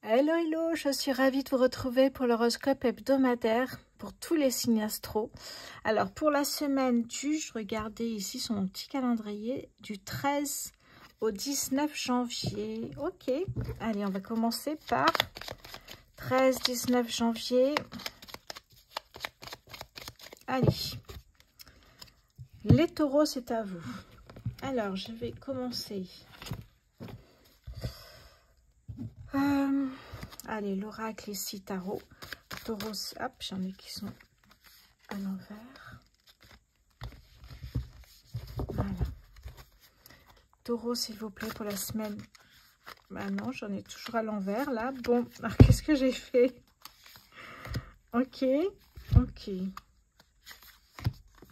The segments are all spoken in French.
Hello, hello, je suis ravie de vous retrouver pour l'horoscope hebdomadaire pour tous les signes astro. Alors, pour la semaine je regardais ici sur mon petit calendrier, du 13 au 19 janvier. Ok, allez, on va commencer par 13-19 janvier. Allez, les taureaux, c'est à vous. Alors, je vais commencer. Allez, l'oracle ici, tarot. Taureau, hop, j'en ai qui sont à l'envers. Voilà. Taureau, s'il vous plaît, pour la semaine. Bah non, j'en ai toujours à l'envers, là. Bon, alors qu'est-ce que j'ai fait? Ok, ok.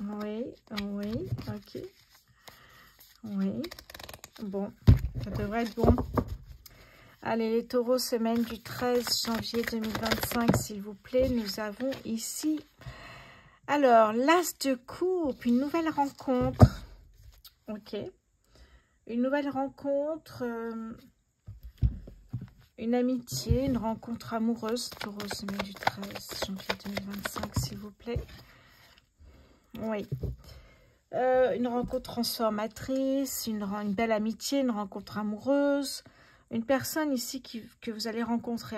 Oui, oui, ok. Oui. Bon, ça devrait être bon. Allez, les taureaux, semaine du 13 janvier 2025, s'il vous plaît. Nous avons ici, alors, l'as de coupe, une nouvelle rencontre. Ok. Une nouvelle rencontre, une amitié, une rencontre amoureuse. Taureau, semaine du 13 janvier 2025, s'il vous plaît. Oui. Une rencontre transformatrice, une belle amitié, une rencontre amoureuse. Une personne ici que vous allez rencontrer.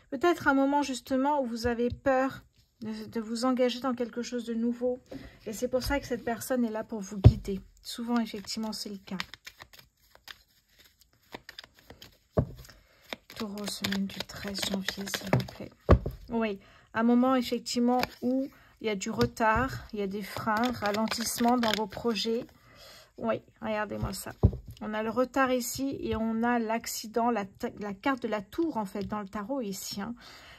Peut-être un moment justement où vous avez peur de vous engager dans quelque chose de nouveau. Et c'est pour ça que cette personne est là pour vous guider. Souvent, effectivement, c'est le cas. Taureau, semaine du 13 janvier, s'il vous plaît. Oui, un moment, effectivement, où il y a du retard, il y a des freins, ralentissement dans vos projets. Oui, regardez-moi ça. On a le retard ici et on a l'accident, la carte de la tour en fait dans le tarot ici. Hein.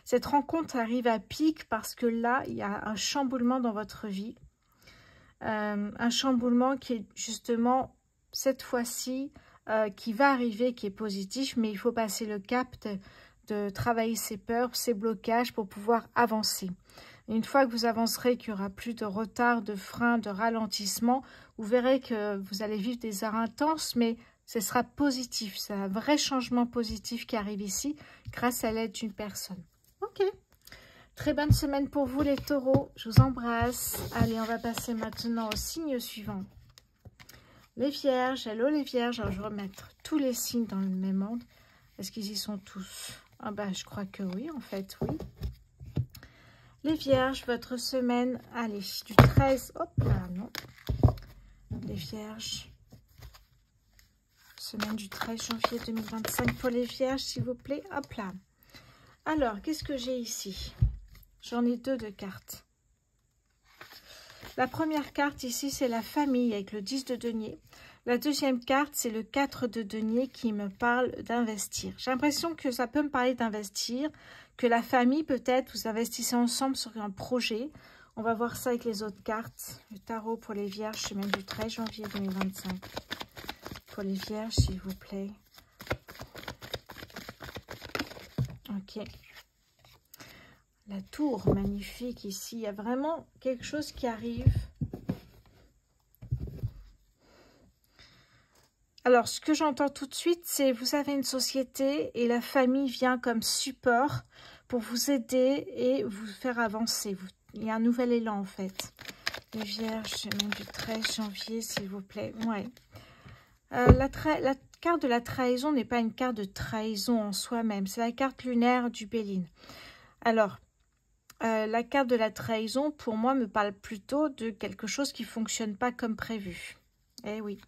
Cette rencontre arrive à pic parce que là, il y a un chamboulement dans votre vie. Un chamboulement qui est justement cette fois-ci, qui va arriver, qui est positif, mais il faut passer le cap de travailler ses peurs, ses blocages pour pouvoir avancer. Une fois que vous avancerez, qu'il n'y aura plus de retard, de frein, de ralentissement, vous verrez que vous allez vivre des heures intenses, mais ce sera positif. C'est un vrai changement positif qui arrive ici grâce à l'aide d'une personne. Ok. Très bonne semaine pour vous les taureaux. Je vous embrasse. Allez, on va passer maintenant au signe suivant. Les vierges. Hello les vierges. Alors, je vais remettre tous les signes dans le même ordre. Est-ce qu'ils y sont tous? Ah bah, je crois que oui, en fait, oui. Les vierges, votre semaine, allez, du 13, hop là, non. Les vierges, semaine du 13 janvier 2025 pour les vierges, s'il vous plaît, hop là. Alors, qu'est-ce que j'ai ici? J'en ai deux de cartes. La première carte ici, c'est la famille avec le 10 de denier. La deuxième carte, c'est le 4 de denier qui me parle d'investir. J'ai l'impression que ça peut me parler d'investir, que la famille, peut-être, vous investissez ensemble sur un projet. On va voir ça avec les autres cartes. Le tarot pour les vierges, semaine du 13 janvier 2025. Pour les vierges, s'il vous plaît. Ok. La tour, magnifique ici. Il y a vraiment quelque chose qui arrive. Alors, ce que j'entends tout de suite, c'est vous avez une société et la famille vient comme support pour vous aider et vous faire avancer. Il y a un nouvel élan, en fait. Les vierges, semaine du 13 janvier, s'il vous plaît. Ouais. La carte de la trahison n'est pas une carte de trahison en soi-même. C'est la carte lunaire du Béline. Alors, la carte de la trahison, pour moi, me parle plutôt de quelque chose qui ne fonctionne pas comme prévu. Eh oui.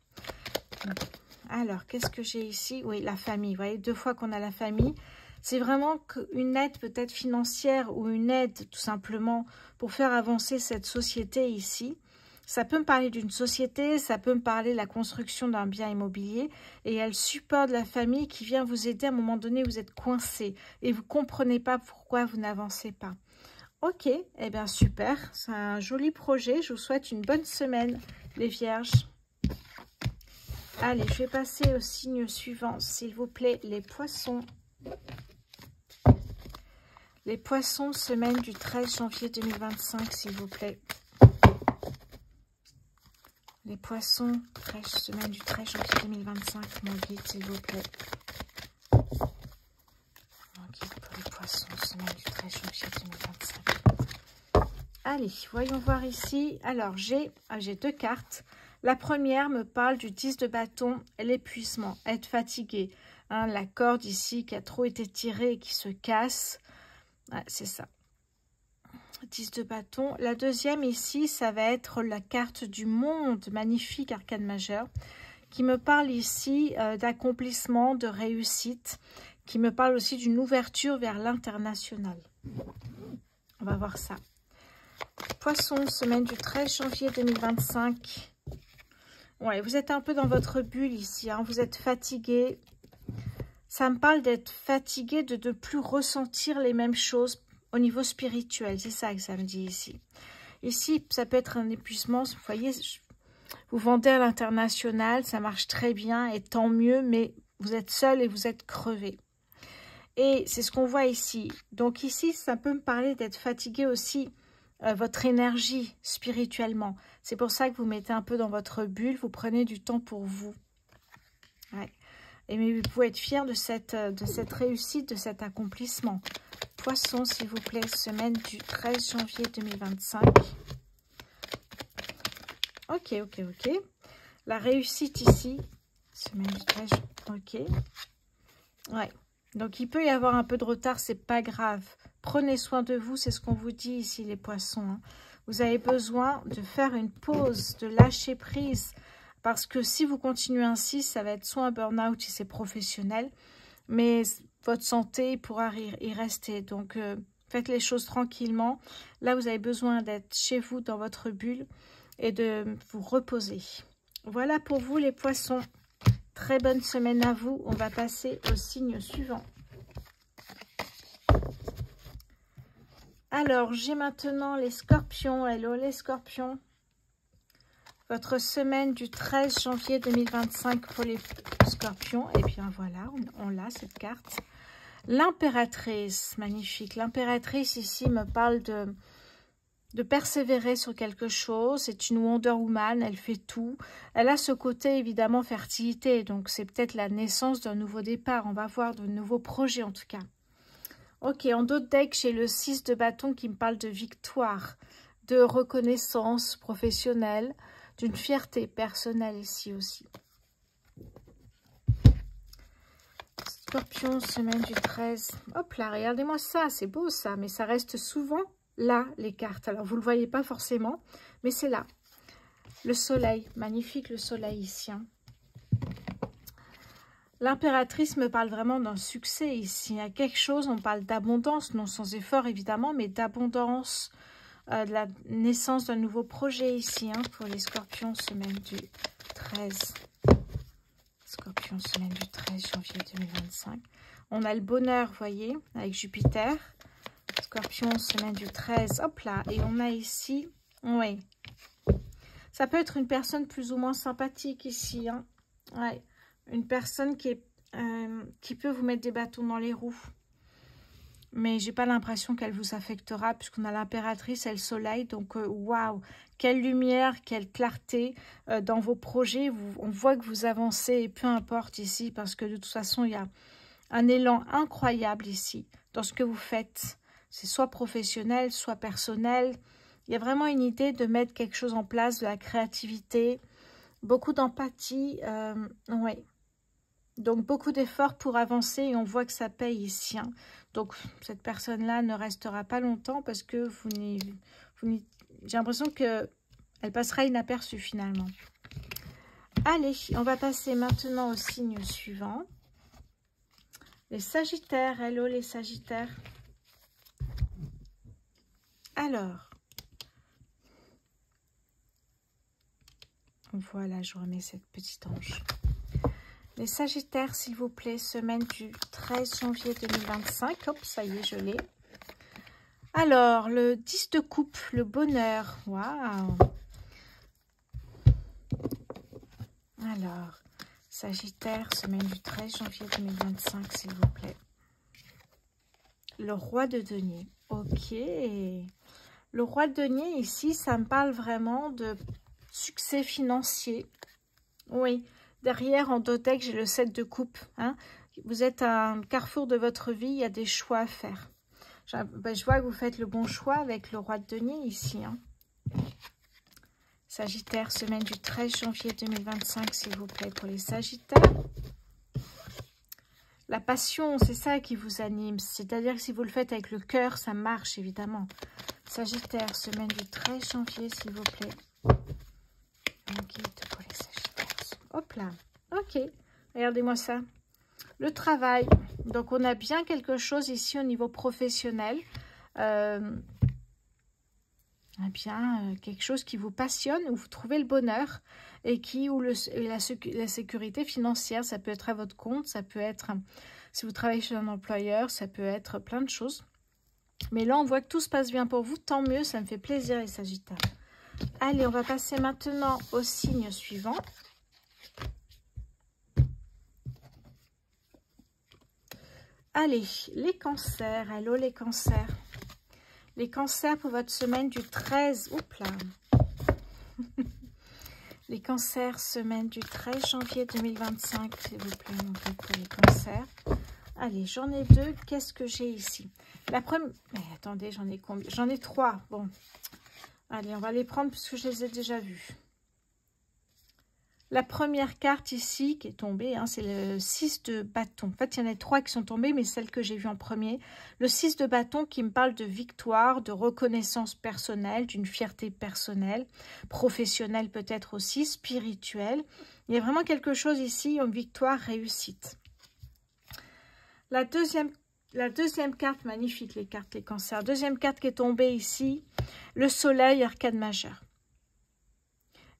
Alors, qu'est-ce que j'ai ici? Oui, la famille. Vous voyez, deux fois qu'on a la famille. C'est vraiment une aide peut-être financière ou une aide tout simplement pour faire avancer cette société ici. Ça peut me parler d'une société, ça peut me parler de la construction d'un bien immobilier. Et il y a le support de la famille qui vient vous aider. À un moment donné, vous êtes coincé et vous ne comprenez pas pourquoi vous n'avancez pas. Ok, eh bien super. C'est un joli projet. Je vous souhaite une bonne semaine, les vierges. Allez, je vais passer au signe suivant, s'il vous plaît, les poissons. Les poissons, semaine du 13 janvier 2025, s'il vous plaît. Les poissons, semaine du 13 janvier 2025, mon guide, s'il vous plaît. Ok. Allez, voyons voir ici. Alors, j'ai 2 cartes. La première me parle du 10 de bâton, l'épuisement, être fatigué. Hein, la corde ici qui a trop été tirée et qui se casse. Ah, c'est ça. 10 de bâton. La deuxième ici, ça va être la carte du monde, magnifique arcane majeur, qui me parle ici d'accomplissement, de réussite, qui me parle aussi d'une ouverture vers l'international. On va voir ça. Poisson, semaine du 13 janvier 2025. Ouais, vous êtes un peu dans votre bulle ici, hein, vous êtes fatigué. Ça me parle d'être fatigué, de ne plus ressentir les mêmes choses au niveau spirituel. C'est ça que ça me dit ici. Ici, ça peut être un épuisement. Vous voyez, vous vendez à l'international, ça marche très bien et tant mieux, mais vous êtes seul et vous êtes crevé. Et c'est ce qu'on voit ici. Donc ici, ça peut me parler d'être fatigué aussi, votre énergie spirituellement. C'est pour ça que vous mettez un peu dans votre bulle, vous prenez du temps pour vous. Ouais. Et mais vous pouvez être fier de cette réussite, de cet accomplissement. Poisson, s'il vous plaît, semaine du 13 janvier 2025. Ok. La réussite ici, semaine du 13, ok. Ouais. Donc, il peut y avoir un peu de retard, c'est pas grave. Prenez soin de vous, c'est ce qu'on vous dit ici, les poissons. Hein. Vous avez besoin de faire une pause, de lâcher prise. Parce que si vous continuez ainsi, ça va être soit un burn-out si c'est professionnel, mais votre santé pourra y rester. Donc, faites les choses tranquillement. Là, vous avez besoin d'être chez vous, dans votre bulle, et de vous reposer. Voilà pour vous, les poissons. Très bonne semaine à vous. On va passer au signe suivant. Alors, j'ai maintenant les scorpions. Hello, les scorpions. Votre semaine du 13 janvier 2025 pour les scorpions. Et bien voilà, on l'a cette carte. L'impératrice, magnifique. L'impératrice ici me parle de persévérer sur quelque chose. C'est une Wonder Woman, elle fait tout. Elle a ce côté évidemment fertilité, donc c'est peut-être la naissance d'un nouveau départ. On va voir de nouveaux projets en tout cas. Ok, en d'autres decks, j'ai le 6 de bâton qui me parle de victoire, de reconnaissance professionnelle, d'une fierté personnelle ici aussi. Scorpion, semaine du 13. Hop là, regardez-moi ça, c'est beau ça, mais ça reste souvent là, les cartes. Alors, vous ne le voyez pas forcément, mais c'est là. Le soleil, magnifique le soleil ici. Hein. L'impératrice me parle vraiment d'un succès ici. Il y a quelque chose, on parle d'abondance, non sans effort évidemment, mais d'abondance, de la naissance d'un nouveau projet ici, hein, pour les scorpions, semaine du 13. Scorpion, semaine du 13 janvier 2025. On a le bonheur, vous voyez, avec Jupiter. Scorpion, semaine du 13. Hop là, et on a ici, oui. Ça peut être une personne plus ou moins sympathique ici. Hein. Ouais. Une personne qui peut vous mettre des bâtons dans les roues. Mais j'ai pas l'impression qu'elle vous affectera puisqu'on a l'impératrice et le soleil. Donc, waouh, quelle lumière, quelle clarté dans vos projets. On voit que vous avancez et peu importe ici parce que de toute façon, il y a un élan incroyable ici dans ce que vous faites. C'est soit professionnel, soit personnel. Il y a vraiment une idée de mettre quelque chose en place, de la créativité, beaucoup d'empathie. Ouais. Donc, beaucoup d'efforts pour avancer et on voit que ça paye ici. Hein. Donc, cette personne-là ne restera pas longtemps parce que j'ai l'impression qu'elle passera inaperçue finalement. Allez, on va passer maintenant au signe suivant. Les Sagittaires. Hello les Sagittaires. Alors, voilà, je remets cette petite ange. Les Sagittaires, s'il vous plaît, semaine du 13 janvier 2025. Hop, ça y est, je l'ai. Alors, le 10 de coupe, le bonheur. Waouh. Alors, Sagittaire, semaine du 13 janvier 2025, s'il vous plaît. Le roi de denier. Ok. Le roi de denier, ici, ça me parle vraiment de succès financier. Oui. Derrière, en dodeck, j'ai le 7 de coupe. Hein. Vous êtes à un carrefour de votre vie, il y a des choix à faire. Je vois que vous faites le bon choix avec le roi de denier ici. Hein. Sagittaire, semaine du 13 janvier 2025, s'il vous plaît, pour les Sagittaires. La passion, c'est ça qui vous anime. C'est-à-dire que si vous le faites avec le cœur, ça marche, évidemment. Sagittaire, semaine du 13 janvier, s'il vous plaît. Un guide pour les Sagittaires. Hop là. Ok. Regardez-moi ça. Le travail. Donc, on a bien quelque chose ici au niveau professionnel. Quelque chose qui vous passionne, où vous trouvez le bonheur et la sécurité financière. Ça peut être à votre compte, ça peut être, si vous travaillez chez un employeur, ça peut être plein de choses. Mais là, on voit que tout se passe bien pour vous. Tant mieux, ça me fait plaisir, les Sagittaires. Allez, on va passer maintenant au signe suivant. Allez, les cancers. Allô, les cancers. Les cancers pour votre semaine du 13. Oups là. Les cancers, semaine du 13 janvier 2025, s'il vous plaît, pour les cancers. Allez, j'en ai deux. Qu'est-ce que j'ai ici? La première... Mais attendez, j'en ai combien? J'en ai trois. Bon. Allez, on va les prendre puisque je les ai déjà vus. La première carte ici qui est tombée, hein, c'est le 6 de bâton. En fait, il y en a trois qui sont tombées, mais celle que j'ai vue en premier. Le 6 de bâton qui me parle de victoire, de reconnaissance personnelle, d'une fierté personnelle, professionnelle peut-être aussi, spirituelle. Il y a vraiment quelque chose ici, une victoire, réussite. La deuxième carte, magnifique les cartes, les cancers. Deuxième carte qui est tombée ici, le soleil, arcane majeur.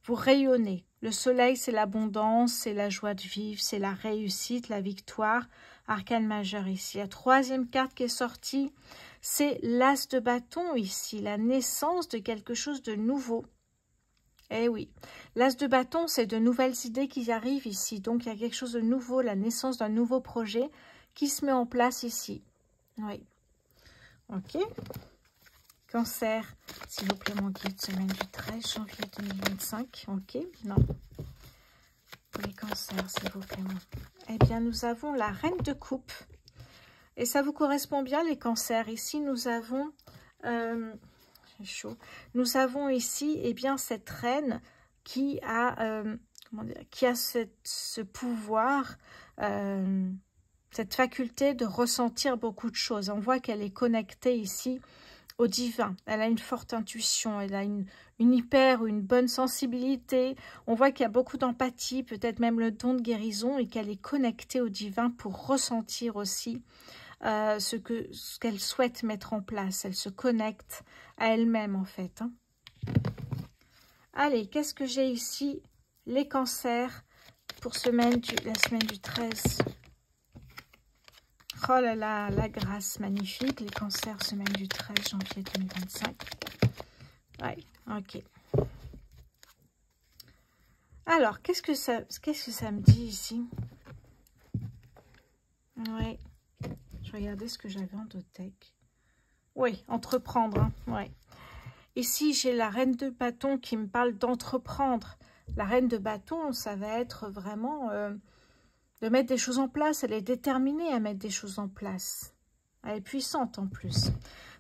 Vous rayonnez. Le soleil, c'est l'abondance, c'est la joie de vivre, c'est la réussite, la victoire. Arcane majeur ici. La troisième carte qui est sortie, c'est l'as de bâton ici. La naissance de quelque chose de nouveau. Eh oui. L'as de bâton, c'est de nouvelles idées qui arrivent ici. Donc, il y a quelque chose de nouveau, la naissance d'un nouveau projet qui se met en place ici. Oui. Ok. Cancer, s'il vous plaît, mon guide, semaine du 13 janvier 2025. Ok, non. Pour les cancers, s'il vous plaît. Eh bien, nous avons la reine de coupe. Et ça vous correspond bien, les cancers. Ici, nous avons... c'est chaud. Nous avons ici, eh bien, cette reine qui a, ce pouvoir... cette faculté de ressentir beaucoup de choses. On voit qu'elle est connectée ici au divin. Elle a une forte intuition, elle a une hyper ou une bonne sensibilité. On voit qu'il y a beaucoup d'empathie, peut-être même le don de guérison, et qu'elle est connectée au divin pour ressentir aussi ce qu'elle souhaite mettre en place. Elle se connecte à elle-même en fait. Hein. Allez, qu'est-ce que j'ai ici? Les cancers pour la semaine du 13. Oh là là, la grâce magnifique. Les cancers, semaine du 13 janvier 2025. Ouais, ok. Alors, qu'est-ce que ça me dit ici? Ouais. Je regardais ce que j'avais en dothèque. Oui, entreprendre. Hein, ouais. Ici, j'ai la reine de bâton qui me parle d'entreprendre. La reine de bâton, ça va être vraiment... de mettre des choses en place. Elle est déterminée à mettre des choses en place. Elle est puissante en plus.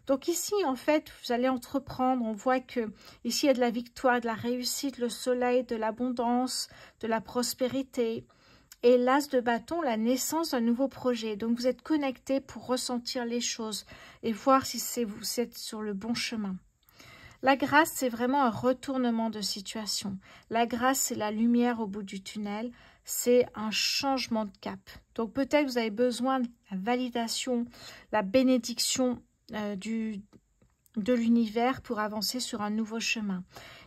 Donc ici, en fait, vous allez entreprendre. On voit que ici, il y a de la victoire, de la réussite, le soleil, de l'abondance, de la prospérité. Et l'as de bâton, la naissance d'un nouveau projet. Donc vous êtes connecté pour ressentir les choses et voir si vous êtes sur le bon chemin. La grâce, c'est vraiment un retournement de situation. La grâce, c'est la lumière au bout du tunnel. C'est un changement de cap. Donc peut-être que vous avez besoin de la validation, la bénédiction de l'univers pour avancer sur un nouveau chemin.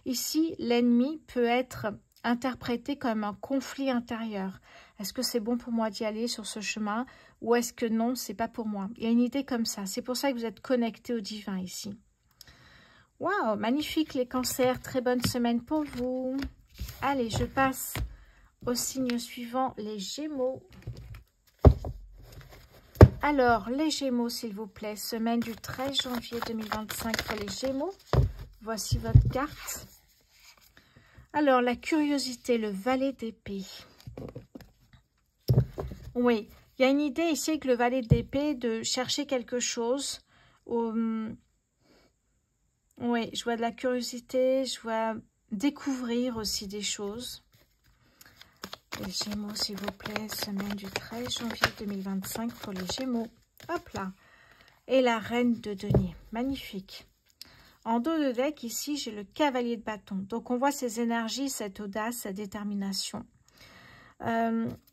Ici, l'ennemi peut être interprété comme un conflit intérieur. Est-ce que c'est bon pour moi d'y aller sur ce chemin ou est-ce que non, c'est pas pour moi? Il y a une idée comme ça. C'est pour ça que vous êtes connecté au divin ici. Waouh, magnifique les cancers. Très bonne semaine pour vous. Allez, je passe au signe suivant, les Gémeaux. Alors, les Gémeaux, s'il vous plaît. Semaine du 13 janvier 2025 pour les Gémeaux. Voici votre carte. Alors, la curiosité, le valet d'épée. Oui, il y a une idée ici avec le valet d'épée de chercher quelque chose. Oui, je vois de la curiosité, je vois découvrir aussi des choses. Les Gémeaux, s'il vous plaît, semaine du 13 janvier 2025 pour les Gémeaux. Hop là. Et la Reine de denier. Magnifique. En dos de deck, ici, j'ai le Cavalier de bâton. Donc, on voit ces énergies, cette audace, cette détermination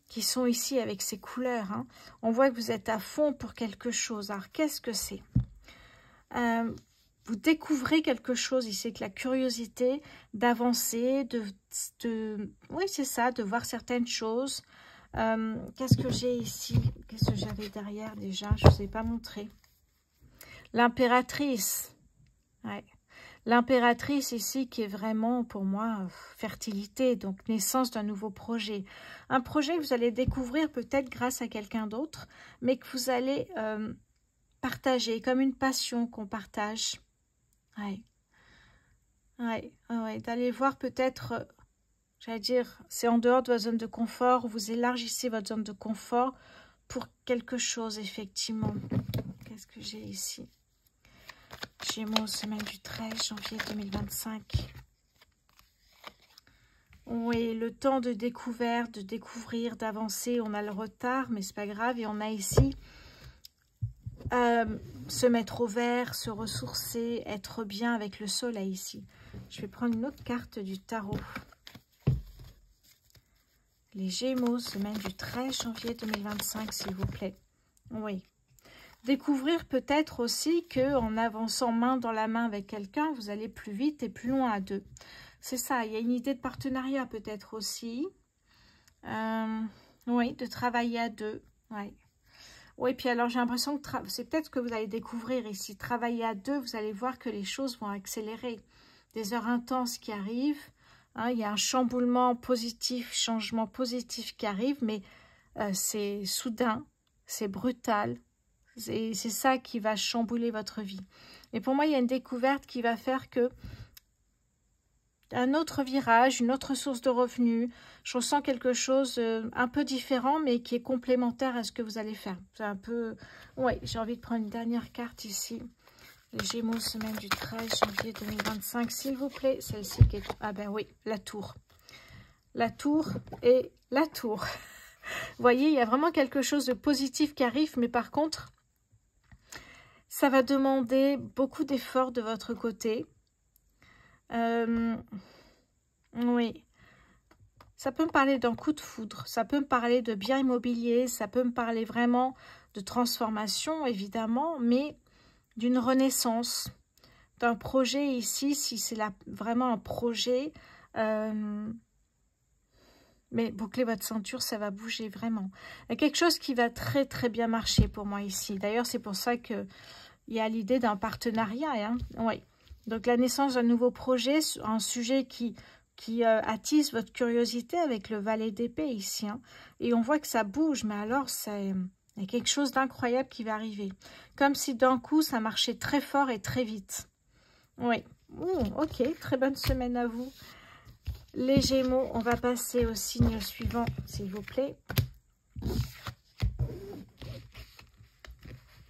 qui sont ici avec ces couleurs. Hein. On voit que vous êtes à fond pour quelque chose. Alors, qu'est-ce que c'est vous découvrez quelque chose ici, avec la curiosité d'avancer, oui, c'est ça, de voir certaines choses. Qu'est-ce que j'ai ici? Qu'est-ce que j'avais derrière déjà? Je ne vous ai pas montré. L'impératrice. Ouais. L'impératrice ici qui est vraiment pour moi fertilité, donc naissance d'un nouveau projet. Un projet que vous allez découvrir peut-être grâce à quelqu'un d'autre, mais que vous allez partager comme une passion qu'on partage. Ouais. Ouais, ouais. D'aller voir peut-être, j'allais dire, c'est en dehors de votre zone de confort, vous élargissez votre zone de confort pour quelque chose, effectivement. Qu'est-ce que j'ai ici? Gémeaux, semaine du 13 janvier 2025. Oui, le temps de découverte, de découvrir, d'avancer. On a le retard, mais c'est pas grave. Et on a ici se mettre au vert, se ressourcer, être bien avec le soleil ici. Je vais prendre une autre carte du tarot. Les Gémeaux, semaine du 13 janvier 2025, s'il vous plaît. Oui. Découvrir peut-être aussi qu'en avançant main dans la main avec quelqu'un, vous allez plus vite et plus loin à deux. C'est ça, il y a une idée de partenariat peut-être aussi. Oui, de travailler à deux. Oui. Oui, puis alors j'ai l'impression que c'est peut-être ce que vous allez découvrir ici. Travailler à deux, vous allez voir que les choses vont accélérer. Des heures intenses qui arrivent. Hein, il y a un chamboulement positif, changement positif qui arrive, mais c'est soudain, c'est brutal. C'est ça qui va chambouler votre vie. Et pour moi, il y a une découverte qui va faire que un autre virage, une autre source de revenus. Je ressens quelque chose un peu différent, mais qui est complémentaire à ce que vous allez faire. C'est un peu... Oui, j'ai envie de prendre une dernière carte ici. Les Gémeaux, semaine du 13 janvier 2025, s'il vous plaît. Celle-ci qui est... Ah ben oui, la tour. La tour et la tour. Vous voyez, il y a vraiment quelque chose de positif qui arrive, mais par contre, ça va demander beaucoup d'efforts de votre côté. Oui. Ça peut me parler d'un coup de foudre, ça peut me parler de biens immobiliers, ça peut me parler vraiment de transformation, évidemment, mais d'une renaissance, d'un projet ici, si c'est vraiment un projet. Mais bouclez votre ceinture, ça va bouger vraiment. Il y a quelque chose qui va très très bien marcher pour moi ici. D'ailleurs, c'est pour ça qu'il y a l'idée d'un partenariat. Hein. Oui. Donc la naissance d'un nouveau projet, un sujet qui attise votre curiosité avec le valet d'épée ici. Hein. Et on voit que ça bouge, mais alors il y a quelque chose d'incroyable qui va arriver. Comme si d'un coup, ça marchait très fort et très vite. Oui. Ok, très bonne semaine à vous. Les Gémeaux, on va passer au signe suivant, s'il vous plaît.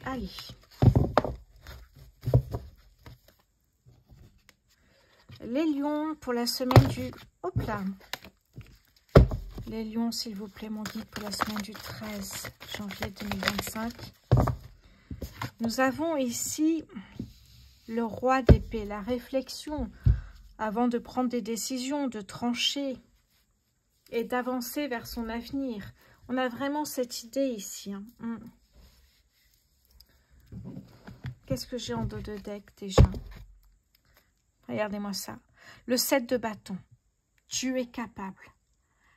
Allez. Les Lions pour la semaine du... Hop là. Les Lions, s'il vous plaît, mon guide pour la semaine du 13 janvier 2025. Nous avons ici le roi d'épée, la réflexion avant de prendre des décisions, de trancher et d'avancer vers son avenir. On a vraiment cette idée ici. Hein. Qu'est-ce que j'ai en dos de deck déjà? Regardez-moi ça. Le 7 de bâton. Tu es capable.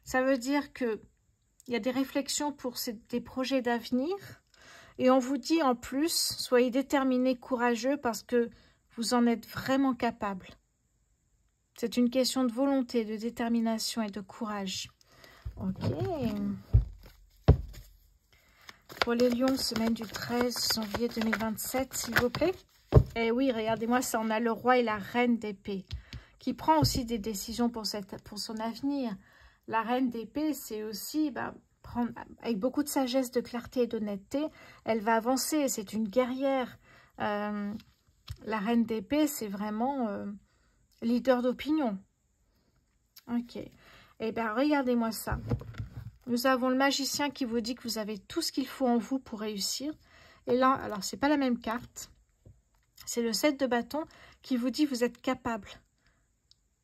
Ça veut dire que il y a des réflexions pour des projets d'avenir. Et on vous dit en plus, soyez déterminés, courageux, parce que vous en êtes vraiment capable. C'est une question de volonté, de détermination et de courage. Ok. Pour les Lions, semaine du 13 janvier 2027, s'il vous plaît. Et oui, regardez-moi, ça, on a le roi et la reine d'épée, qui prend aussi des décisions pour son avenir. La reine d'épée, c'est aussi prendre avec beaucoup de sagesse, de clarté et d'honnêteté. Elle va avancer, c'est une guerrière. La reine d'épée, c'est vraiment leader d'opinion. Ok. Eh bien, regardez-moi ça. Nous avons le magicien qui vous dit que vous avez tout ce qu'il faut en vous pour réussir. Et là, alors, c'est pas la même carte. C'est le 7 de bâton qui vous dit que vous êtes capable.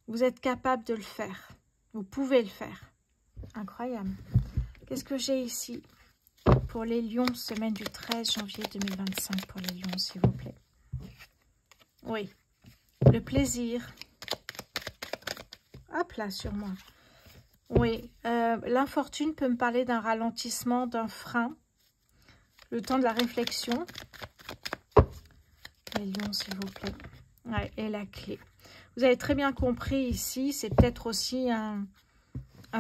Vous êtes capable de le faire. Vous pouvez le faire. Incroyable. Qu'est-ce que j'ai ici pour les lions, semaine du 13 janvier 2025 pour les lions, s'il vous plaît. Oui. Le plaisir. Hop là, sur moi. Oui. L'infortune peut me parler d'un ralentissement, d'un frein. Le temps de la réflexion. Les lions, s'il vous plaît. Ouais, et la clé. Vous avez très bien compris ici, c'est peut-être aussi un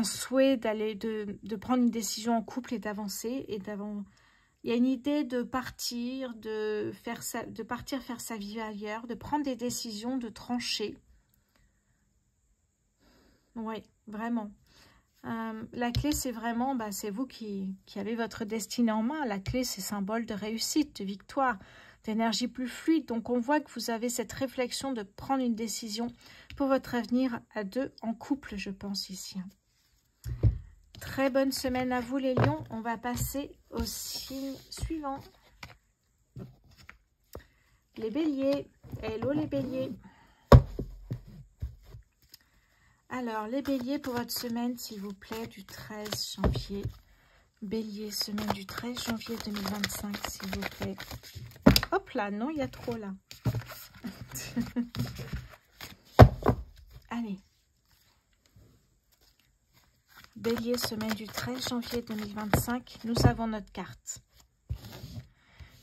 souhait de prendre une décision en couple et d'avancer. Il y a une idée de partir, de partir faire sa vie ailleurs, de prendre des décisions, de trancher. Oui, vraiment. La clé, c'est vraiment, c'est vous qui avez votre destinée en main. La clé, c'est symbole de réussite, de victoire, d'énergie plus fluide. Donc, on voit que vous avez cette réflexion de prendre une décision pour votre avenir à deux, en couple, je pense, ici. Très bonne semaine à vous, les lions. On va passer au signe suivant. Les béliers. Hello, les béliers. Alors, les béliers pour votre semaine, s'il vous plaît, du 13 janvier. Bélier, semaine du 13 janvier 2025, s'il vous plaît. Hop là, non, il y a trop là. Allez. Bélier, semaine du 13 janvier 2025, nous avons notre carte.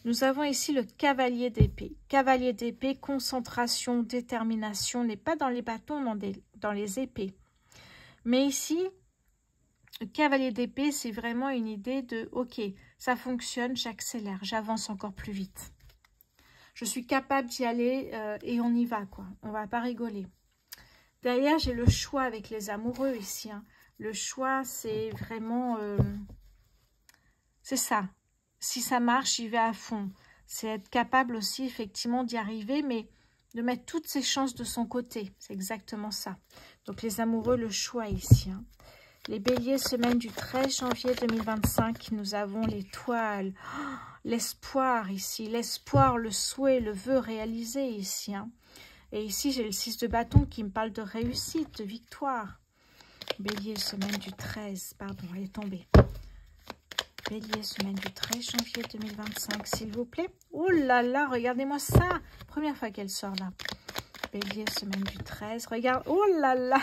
Nous avons ici le cavalier d'épée. Cavalier d'épée, concentration, détermination, n'est pas dans les bâtons, dans les épées. Mais ici, le cavalier d'épée, c'est vraiment une idée de « Ok, ça fonctionne, j'accélère, j'avance encore plus vite. Je suis capable d'y aller et on y va, quoi. On va pas rigoler. » Derrière, j'ai le choix avec les amoureux ici. Hein. Le choix, c'est vraiment... c'est ça. Si ça marche, j'y vais à fond. C'est être capable aussi, effectivement, d'y arriver, mais de mettre toutes ses chances de son côté. C'est exactement ça. Donc, les amoureux, le choix ici. Hein. Les béliers, semaine du 13 janvier 2025, nous avons l'étoile. Oh, l'espoir ici. L'espoir, le souhait, le vœu réalisé ici. Hein. Et ici, j'ai le 6 de bâton qui me parle de réussite, de victoire. Bélier, semaine du 13. Pardon, elle est tombée. Bélier, semaine du 13 janvier 2025, s'il vous plaît. Oh là là, regardez-moi ça. Première fois qu'elle sort là. Bélier, semaine du 13. Regarde, oh là là.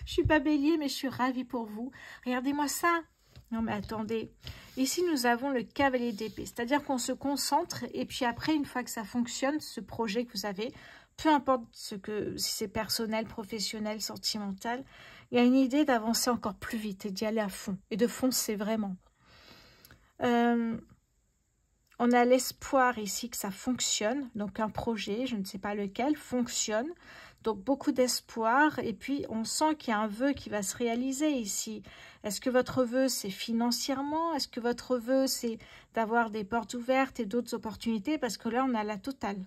Je suis pas bélier, mais je suis ravie pour vous. Regardez-moi ça. Non, mais attendez. Ici, nous avons le cavalier d'épée. C'est-à-dire qu'on se concentre et puis après, une fois que ça fonctionne, ce projet que vous avez, peu importe si c'est personnel, professionnel, sentimental, il y a une idée d'avancer encore plus vite et d'y aller à fond. Et de foncer vraiment. On a l'espoir ici que ça fonctionne. Donc, un projet, je ne sais pas lequel, fonctionne. Donc, beaucoup d'espoir. Et puis, on sent qu'il y a un vœu qui va se réaliser ici. Est-ce que votre vœu, c'est financièrement? Est-ce que votre vœu, c'est d'avoir des portes ouvertes et d'autres opportunités? Parce que là, on a la totale.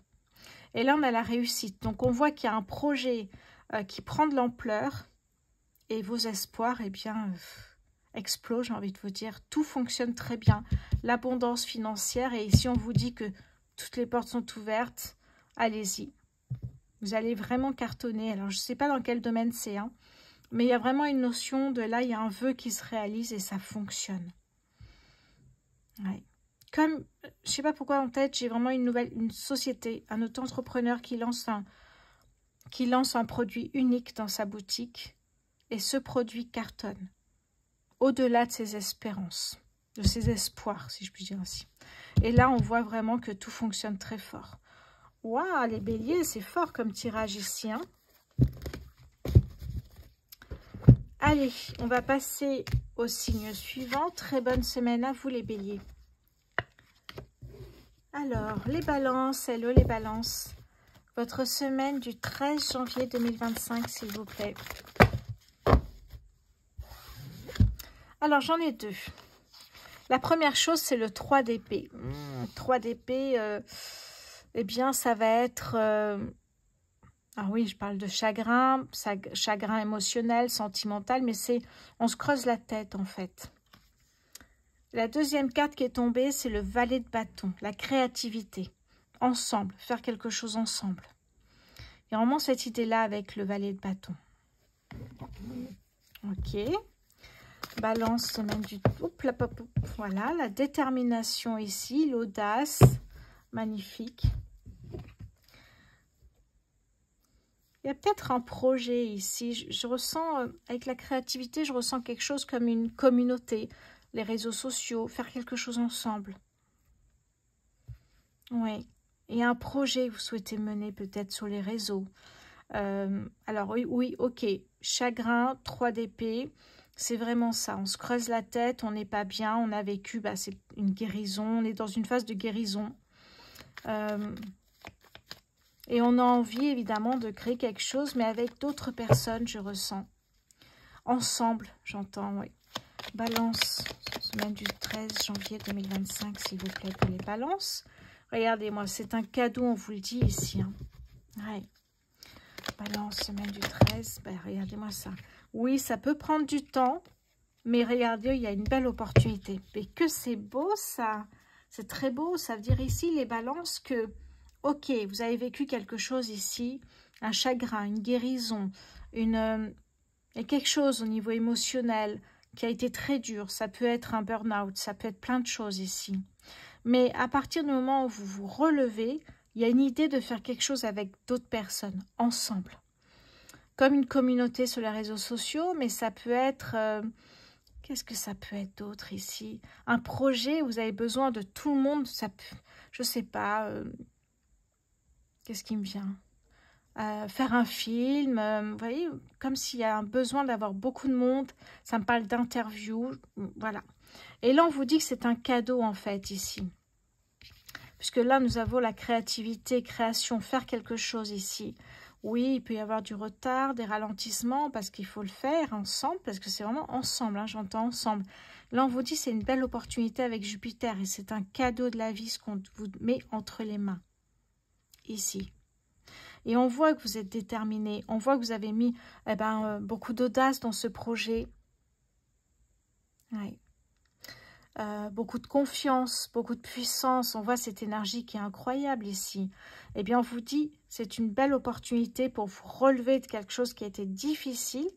Et là, on a la réussite. Donc, on voit qu'il y a un projet qui prend de l'ampleur. Et vos espoirs, eh bien, explosent, j'ai envie de vous dire. Tout fonctionne très bien. L'abondance financière. Et ici, on vous dit que toutes les portes sont ouvertes. Allez-y. Vous allez vraiment cartonner. Alors, je ne sais pas dans quel domaine c'est, hein, mais il y a vraiment une notion de là, il y a un vœu qui se réalise et ça fonctionne. Ouais. Comme, je ne sais pas pourquoi en tête, j'ai vraiment une société, un auto-entrepreneur qui lance un produit unique dans sa boutique et ce produit cartonne au-delà de ses espérances, de ses espoirs, si je puis dire ainsi. Et là, on voit vraiment que tout fonctionne très fort. Waouh, les béliers, c'est fort comme tirage ici. Hein. Allez, on va passer au signe suivant. Très bonne semaine à vous, les béliers. Alors, les balances, hello les balances. Votre semaine du 13 janvier 2025, s'il vous plaît. Alors, j'en ai deux. La première chose, c'est le 3 d'épée. 3 d'épée, eh bien, ça va être... ah oui, je parle de chagrin, chagrin émotionnel, sentimental, mais c'est... On se creuse la tête, en fait. La deuxième carte qui est tombée, c'est le valet de bâton, la créativité. Ensemble, faire quelque chose ensemble. Il y a vraiment cette idée-là avec le valet de bâton. Ok. Balance, semaine du... Voilà, la détermination ici, l'audace. Magnifique. Il y a peut-être un projet ici. Je ressens, avec la créativité, je ressens quelque chose comme une communauté. Les réseaux sociaux, faire quelque chose ensemble. Oui. Il y a un projet que vous souhaitez mener peut-être sur les réseaux. Alors oui, ok. Chagrin, 3 d'épée. C'est vraiment ça. On se creuse la tête, on n'est pas bien, on a vécu, c'est une guérison. On est dans une phase de guérison. Et on a envie, évidemment, de créer quelque chose, mais avec d'autres personnes, je ressens. Ensemble, j'entends, oui. Balance, semaine du 13 janvier 2025, s'il vous plaît, pour les balances. Regardez-moi, c'est un cadeau, on vous le dit ici. Hein. Ouais. Balance, semaine du 13, regardez-moi ça. Oui, ça peut prendre du temps, mais regardez, il y a une belle opportunité. Mais que c'est beau, ça. C'est très beau, ça veut dire ici, les balances, que, ok, vous avez vécu quelque chose ici, un chagrin, une guérison, il y a quelque chose au niveau émotionnel qui a été très dur. Ça peut être un burn-out, ça peut être plein de choses ici. Mais à partir du moment où vous vous relevez, il y a une idée de faire quelque chose avec d'autres personnes, ensemble. Comme une communauté sur les réseaux sociaux, mais ça peut être... qu'est-ce que ça peut être d'autre ici? Un projet où vous avez besoin de tout le monde, ça peut, je ne sais pas, qu'est-ce qui me vient? Faire un film, vous voyez, comme s'il y a un besoin d'avoir beaucoup de monde, ça me parle d'interview, voilà. Et là, on vous dit que c'est un cadeau, en fait, ici. Puisque là, nous avons la créativité, création, faire quelque chose ici. Oui, il peut y avoir du retard, des ralentissements, parce qu'il faut le faire ensemble, parce que c'est vraiment ensemble, hein, j'entends ensemble. Là, on vous dit c'est une belle opportunité avec Jupiter, et c'est un cadeau de la vie, ce qu'on vous met entre les mains, ici. Et on voit que vous êtes déterminé, on voit que vous avez mis beaucoup d'audace dans ce projet. Oui. Beaucoup de confiance, beaucoup de puissance. On voit cette énergie qui est incroyable ici. Eh bien, on vous dit, c'est une belle opportunité pour vous relever de quelque chose qui a été difficile.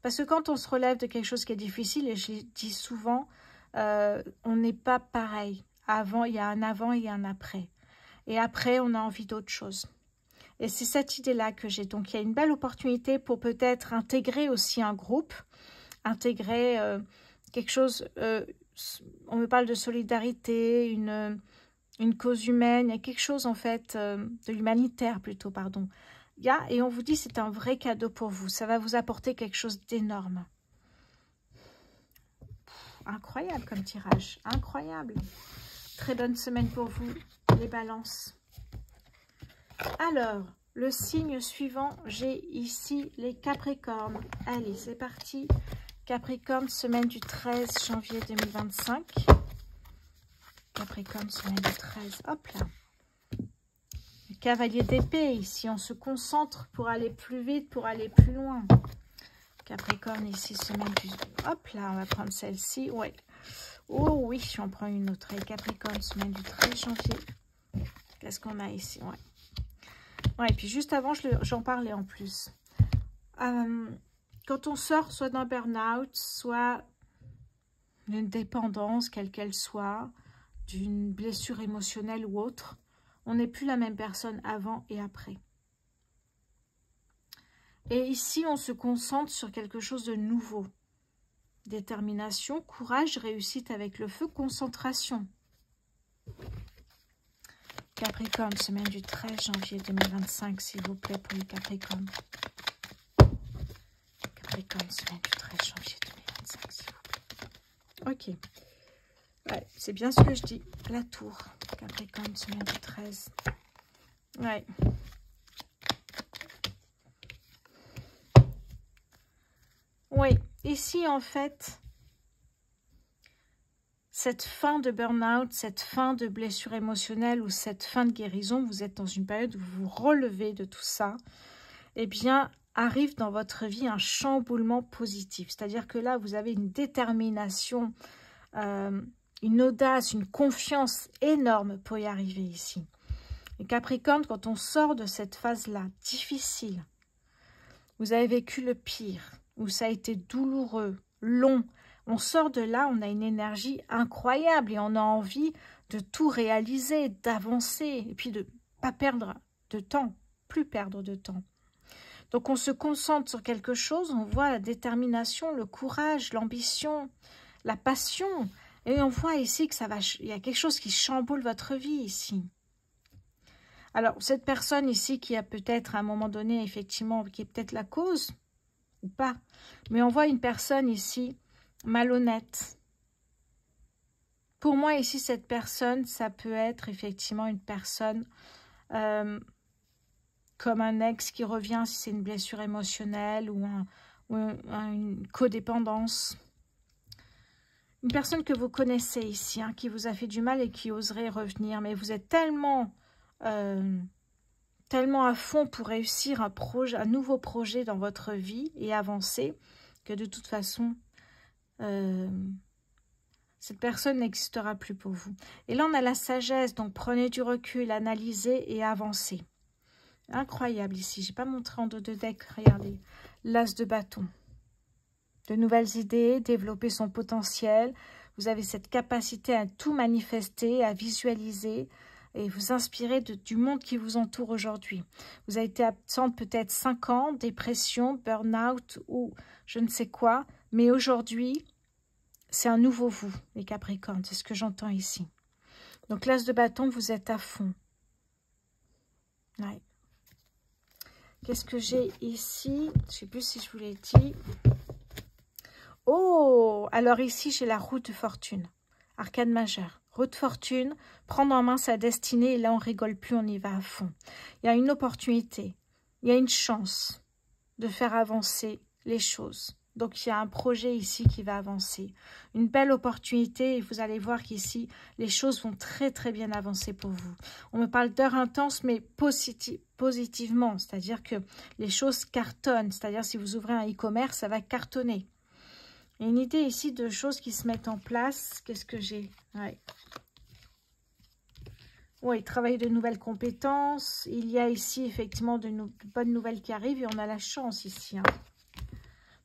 Parce que quand on se relève de quelque chose qui est difficile, et je le dis souvent, on n'est pas pareil. Avant, il y a un avant et il y a un après. Et après, on a envie d'autre chose. Et c'est cette idée-là que j'ai. Donc, il y a une belle opportunité pour peut-être intégrer aussi un groupe, intégrer... quelque chose, on me parle de solidarité, une cause humaine, il y a quelque chose en fait de l'humanitaire plutôt, pardon. Et on vous dit c'est un vrai cadeau pour vous, ça va vous apporter quelque chose d'énorme. Incroyable comme tirage, incroyable. Très bonne semaine pour vous, les balances. Alors, le signe suivant, j'ai ici les Capricornes. Allez, c'est parti. Capricorne, semaine du 13 janvier 2025. Capricorne, semaine du 13. Hop là. Le cavalier d'épée, ici, on se concentre pour aller plus vite, pour aller plus loin. Capricorne, ici, semaine du... Hop là, on va prendre celle-ci. Ouais. Oh oui, j'en prends une autre. Et Capricorne, semaine du 13 janvier. Qu'est-ce qu'on a ici? Ouais. Ouais, et puis juste avant, j'en parlais en plus. Quand on sort soit d'un burn-out, soit d'une dépendance, quelle qu'elle soit, d'une blessure émotionnelle ou autre, on n'est plus la même personne avant et après. Et ici, on se concentre sur quelque chose de nouveau. Détermination, courage, réussite avec le feu, concentration. Capricorne, semaine du 13 janvier 2025, s'il vous plaît, pour les Capricornes. Capricorne, semaine du 13 janvier 2025, s'il vous plaît. Ok. Ouais, c'est bien ce que je dis. La tour. Capricorne, semaine du 13. Ouais. Oui, ici, en fait, cette fin de burn-out, cette fin de blessure émotionnelle ou cette fin de guérison, vous êtes dans une période où vous vous relevez de tout ça, eh bien, arrive dans votre vie un chamboulement positif. C'est-à-dire que là, vous avez une détermination, une audace, une confiance énorme pour y arriver ici. Et Capricorne, quand on sort de cette phase-là, difficile, vous avez vécu le pire, où ça a été douloureux, long. On sort de là, on a une énergie incroyable et on a envie de tout réaliser, d'avancer et puis de ne pas perdre de temps, plus perdre de temps. Donc on se concentre sur quelque chose, on voit la détermination, le courage, l'ambition, la passion. Et on voit ici que il y a quelque chose qui chamboule votre vie ici. Alors, cette personne ici qui a peut-être à un moment donné, effectivement, qui est peut-être la cause, ou pas, mais on voit une personne ici malhonnête. Pour moi, ici, cette personne, ça peut être effectivement une personne comme un ex qui revient si c'est une blessure émotionnelle ou une codépendance. Une personne que vous connaissez ici, hein, qui vous a fait du mal et qui oserait revenir, mais vous êtes tellement à fond pour réussir un nouveau projet dans votre vie et avancer, que de toute façon, cette personne n'existera plus pour vous. Et là, on a la sagesse, donc prenez du recul, analysez et avancez. Incroyable ici, j'ai pas montré en dos de deck, regardez, l'as de bâton. De nouvelles idées, développer son potentiel, vous avez cette capacité à tout manifester, à visualiser, et vous inspirer du monde qui vous entoure aujourd'hui. Vous avez été absente peut-être 5 ans, dépression, burn-out ou je ne sais quoi, mais aujourd'hui, c'est un nouveau vous, les Capricornes, c'est ce que j'entends ici. Donc, l'as de bâton, vous êtes à fond. Ouais. Qu'est-ce que j'ai ici? Je ne sais plus si je vous l'ai dit. Oh, alors ici, j'ai la roue de fortune, arcane majeure. Roue de fortune, prendre en main sa destinée, et là on rigole plus, on y va à fond. Il y a une opportunité, il y a une chance de faire avancer les choses. Donc il y a un projet ici qui va avancer. Une belle opportunité et vous allez voir qu'ici, les choses vont très très bien avancer pour vous. On me parle d'heures intenses mais positivement, c'est-à-dire que les choses cartonnent. C'est-à-dire si vous ouvrez un e-commerce, ça va cartonner. Il y a une idée ici de choses qui se mettent en place. Qu'est-ce que j'ai? Oui, travailler de nouvelles compétences. Il y a ici effectivement de bonnes nouvelles qui arrivent et on a la chance ici. Hein.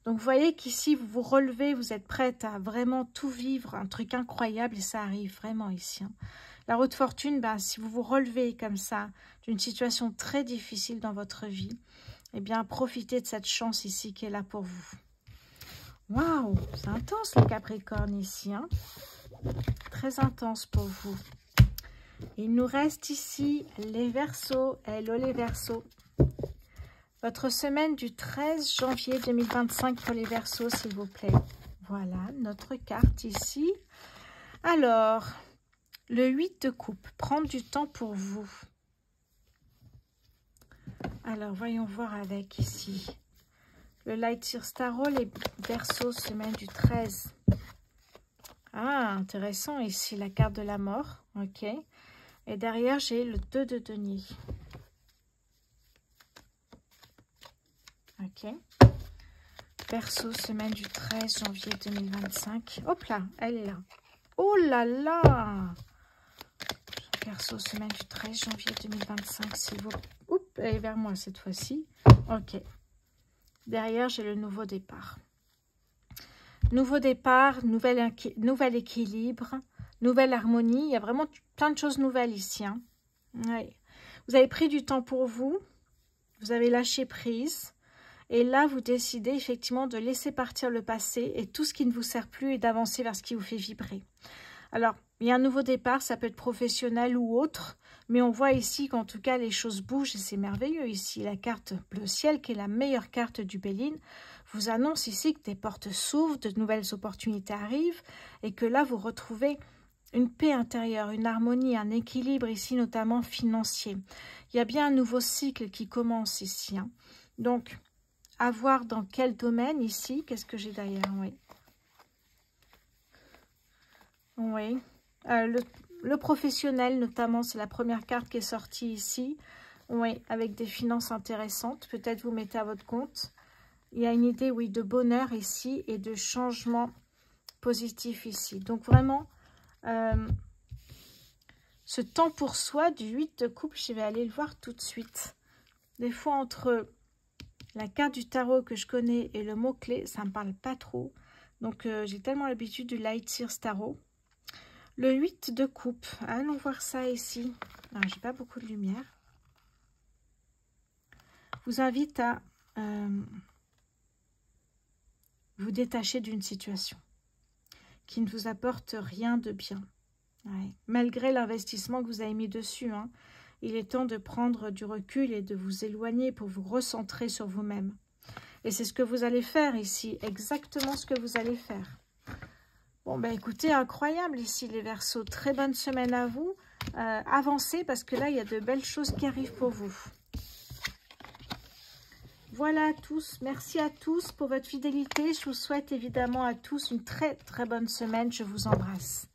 Donc, vous voyez qu'ici, vous vous relevez, vous êtes prête à vraiment tout vivre, un truc incroyable et ça arrive vraiment ici. Hein. La roue de fortune, ben, si vous vous relevez comme ça d'une situation très difficile dans votre vie, eh bien, profitez de cette chance ici qui est là pour vous. Waouh, c'est intense les Capricornes ici. Hein. Très intense pour vous. Il nous reste ici les Verseaux. Hello les Verseaux. Votre semaine du 13 janvier 2025 pour les Verseaux, s'il vous plaît. Voilà, notre carte ici. Alors, le 8 de coupe, prendre du temps pour vous. Alors, voyons voir avec ici. Le Light Starro, les Verseaux, semaine du 13. Ah, intéressant ici, la carte de la mort. Ok. Et derrière, j'ai le 2 de denier. Ok. Verseau, semaine du 13 janvier 2025. Hop là, elle est là. Oh là là! Verseau, semaine du 13 janvier 2025, s'il vous plaît. Oups, elle est vers moi cette fois-ci. Ok. Derrière, j'ai le nouveau départ. Nouveau départ, nouvel équilibre, nouvelle harmonie. Il y a vraiment plein de choses nouvelles ici. Hein. Ouais. Vous avez pris du temps pour vous. Vous avez lâché prise. Et là, vous décidez effectivement de laisser partir le passé et tout ce qui ne vous sert plus et d'avancer vers ce qui vous fait vibrer. Alors, il y a un nouveau départ, ça peut être professionnel ou autre, mais on voit ici qu'en tout cas, les choses bougent et c'est merveilleux ici. La carte bleu ciel, qui est la meilleure carte du Béline, vous annonce ici que des portes s'ouvrent, de nouvelles opportunités arrivent et que là, vous retrouvez une paix intérieure, une harmonie, un équilibre ici, notamment financier. Il y a bien un nouveau cycle qui commence ici. Hein. Donc, à voir dans quel domaine ici. Qu'est-ce que j'ai derrière? Oui. Oui. Le professionnel, notamment, c'est la première carte qui est sortie ici. Oui, avec des finances intéressantes. Peut-être vous mettez à votre compte. Il y a une idée, oui, de bonheur ici et de changement positif ici. Donc, vraiment, ce temps pour soi du 8 de coupe, je vais aller le voir tout de suite. Des fois, entre la carte du tarot que je connais et le mot-clé, ça ne me parle pas trop. Donc, j'ai tellement l'habitude du Light Sears Tarot. Le 8 de coupe. Allons voir ça ici. J'ai pas beaucoup de lumière. Vous invite à vous détacher d'une situation qui ne vous apporte rien de bien. Ouais. Malgré l'investissement que vous avez mis dessus, hein, il est temps de prendre du recul et de vous éloigner pour vous recentrer sur vous-même. Et c'est ce que vous allez faire ici, exactement ce que vous allez faire. Bon, ben écoutez, incroyable ici les Verseaux. Très bonne semaine à vous. Avancez parce que là, il y a de belles choses qui arrivent pour vous. Voilà à tous. Merci à tous pour votre fidélité. Je vous souhaite évidemment à tous une très très bonne semaine. Je vous embrasse.